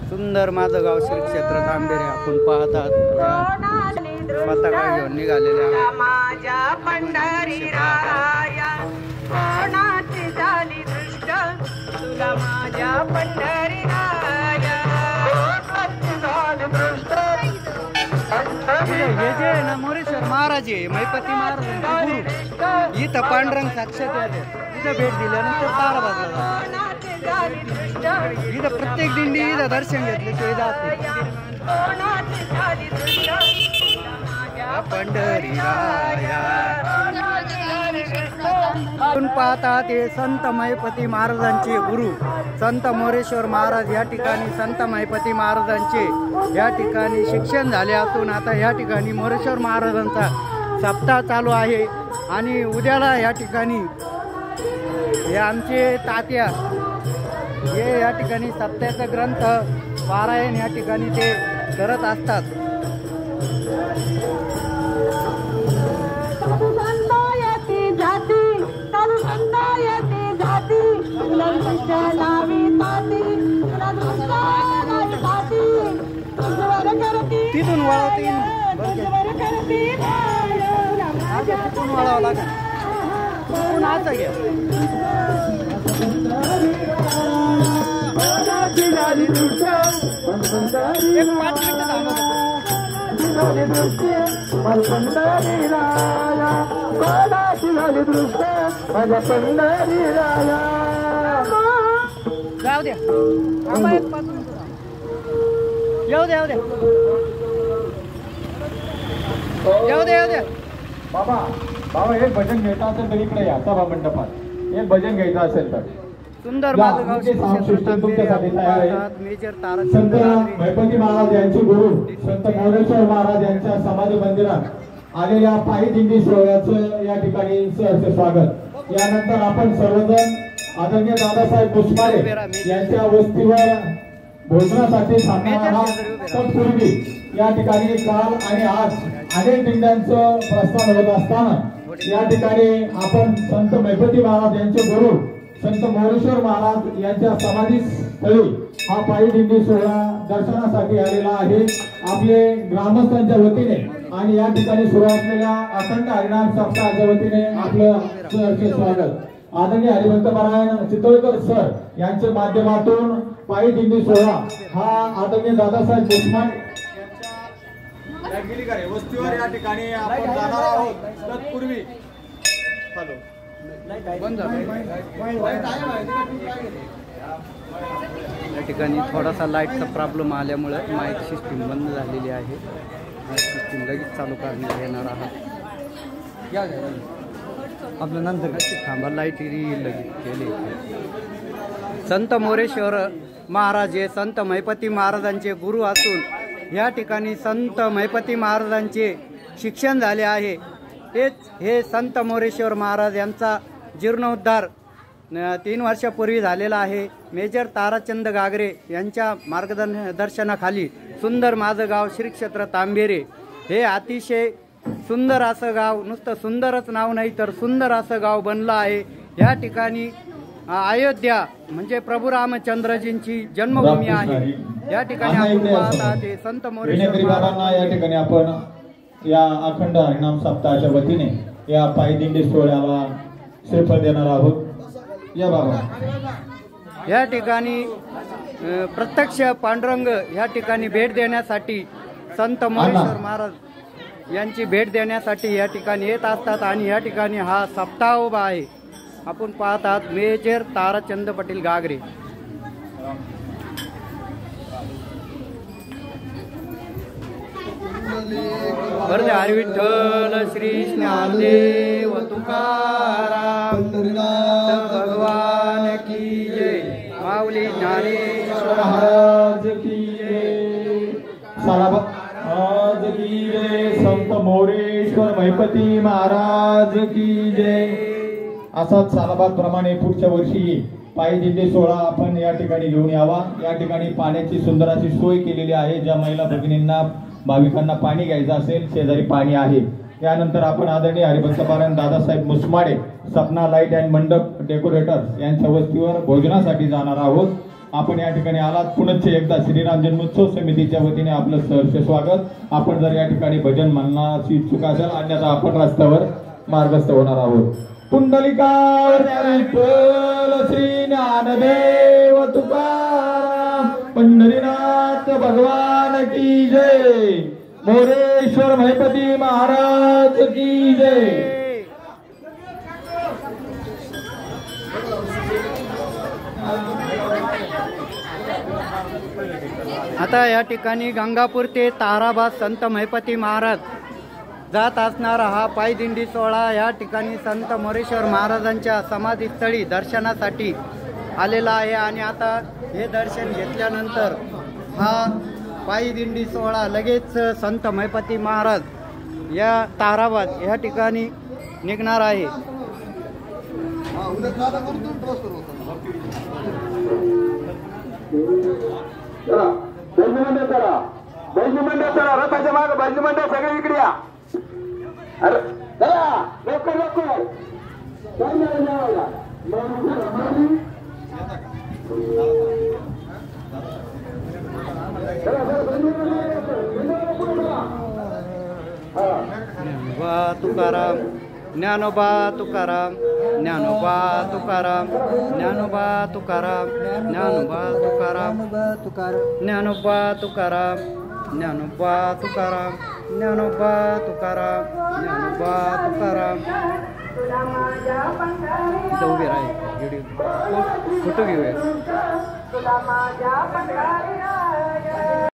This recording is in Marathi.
सुंदर माझं गाव श्री क्षेत्र तांबेरे आपण पाहतात पताका घेऊन निघालेल्या माझ्या पंढरी राया कोणाची झाली दृष्ट तुला माझ्या पंढरी राया हे जे ना मोरेश्वर महाराज आहे मैपती महाराज इथं पांडुरंग साक्षात आहे इथं भेट दिल्यानंतर तारा बसला इथं प्रत्येक दिंडी इथं दर्शन घेतले तो इथं पंढरी आपण पाहता ते संत मैपती महाराजांचे गुरु संत मोरेश्वर महाराज या ठिकाणी संत मैपती महाराजांचे या ठिकाणी शिक्षण झाले असून आता या ठिकाणी मोरेश्वर महाराजांचा सप्ताह चालू आहे आणि उद्याला या ठिकाणी हे आमचे तात्या हे या ठिकाणी सप्त्याचा ग्रंथ पारायण या ठिकाणी ते करत असतात. तिथून वळवता येईल तिथून वळावं लागेल तिथून आता घ्या एक 5 मिनिटं जाऊ द्या येऊ द्या येऊ द्या बाबा एक भजन घ्यायचं असेल तर इकडे या सभा मंडपात एक भजन घ्यायचं असेल तर सुंदर माझं गाव तुमच्यासाठी तयार आहे. संत मैपती महाराज यांचे गुरु संत मोरेश्वर महाराज यांच्या समाधी मंदिरात आलेल्या पायी दिंडी सोहळ्याचं या ठिकाणी सहर्ष स्वागत. यानंतर आपण सर्वजण आदरणीय दादासाहेब मुसमाडे यांच्या वस्तीवर भोजनासाठी थांबणार आहात. तत्पूर्वी या ठिकाणी काल आणि आज अनेक दिंड्यांचं प्रस्थान होत असताना या ठिकाणी आपण संत मैपती महाराज यांचे गुरु संत मोरेश्वर महाराज यांच्या समाधी स्थळी हा पायी दिंडी सोहळा दर्शनासाठी आलेला आहे. आपले ग्रामस्थांच्या वतीने आणि या ठिकाणी सुरू असलेल्या अखंड हरिनाम सप्ताहाच्या वतीने आपलं सहर्ष स्वागत. आदरणीय हरिभक्त पारायण चितोळकर सर यांच्या माध्यमातून पायी दिंडी सोहळा हा आदरणीय दादासाहेब मुसमाडे वस्तीवर या ठिकाणी आपण जाणार आहोत. तत्पूर्वी या ठिकाणी थोडासा लाईटचा प्रॉब्लेम आल्यामुळे माईक सिस्टीम बंद झालेली आहे. माईक सिस्टीम लगेच चालू करण्यात येणार आहात. आपल्या नंतर थांबा लाईट लगेच केले. संत मोरेश्वर महाराज हे संत मैपती महाराजांचे गुरु असून या ठिकाणी संत मैपती महाराजांचे शिक्षण झाले आहे. तेच हे संत मोरेश्वर महाराज यांचा जीर्णोद्धार 3 वर्षापूर्वी झालेला आहे. मेजर ताराचंद गागरे यांच्या मार्गदर्शनाखाली सुंदर माझं गाव श्री क्षेत्र तांबेरे हे अतिशय सुंदर असं गाव नुसतं सुंदरच नाव नाही तर सुंदर असं गाव बनलं आहे. या ठिकाणी अयोध्या म्हणजे प्रभू रामचंद्रजींची जन्मभूमी आहे. या ठिकाणी आपण पाहता ते संत मोरेश्वर या ठिकाणी आपण या अखंड हरिनाम सप्ताहाच्या वतीने या पायी दिंडी सोहळ्याला श्रीफळ देणार आहोत. या बाबा या ठिकाणी प्रत्यक्ष पांडुरंग या ठिकाणी भेट देण्यासाठी संत मोरेश्वर महाराज यांची भेट देण्यासाठी या ठिकाणी येत असतात आणि या ठिकाणी हा सप्ताह उभा आहे. आपण पाहतात मेजर ताराचंद पाटील गागरे. बरं हरी विठ्ठल श्री ज्ञानदेव तुकाराम भगवान की जय माऊली ज्ञानेश्वर महाराज की जय महाराज की जय संत मोरेश्वर मैपती महाराज की जय. असाच सालाबाद प्रमाणे पुढच्या वर्षी पायी दिंडी सोहळा आपण या ठिकाणी घेऊन यावा. या ठिकाणी पाण्याची सुंदर अशी सोय केलेली आहे. ज्या महिला भगिनींना भाविकांना पाणी घ्यायचं असेल शेजारी पाणी आहे. यानंतर आपण आदरणीय हरिभक्त पारायण दादासाहेब मुसमाडे सपना लाईट अँड मंडप डेकोरेटर यांच्या वस्तीवर भोजनासाठी जाणार आहोत. आपण या ठिकाणी आलात. पुनश्च एकदा श्रीराम जन्मोत्सव समितीच्या वतीने आपलं सहर्ष स्वागत. आपण जर या ठिकाणी भजन म्हणण्याची इच्छुक असेल अन्यथा आपण रस्त्यावर मार्गस्थ होणार आहोत. पुंडलिकावर विठ्ठल श्री ज्ञानदेव तुकाराम पंढरीनाथ भगवान की जय. मोरेश्वर महिपती महाराज की जय. आता या ठिकाणी गंगापूर ते ताराबाद संत महिपती महाराज जात असणारा हा पायदिंडी सोहळा या ठिकाणी संत मोरेश्वर महाराजांच्या समाधीस्थळी दर्शनासाठी आलेला आहे. आणि आता हे दर्शन घेतल्यानंतर हा पायदिंडी सोहळा लगेच संत महिपती महाराज या ताराबाद या ठिकाणी निघणार आहे. चला रथाच्या मागे बैल मंडळ सगळे इकडे या. अरे लवकर लवकर ज्ञानोबा तुकाराम ज्ञानोबा तुकाराम ज्ञानोबा तुकाराम ज्ञानोबा तुकाराम ज्ञानोबा तुकाराम ज्ञानोबा तुकाराम ज्ञानोबा तुकाराम ज्ञानोबा तुकाराम ज्ञानोबा तुकाराम. उभे राहील व्हिडिओ फोटो घेऊया.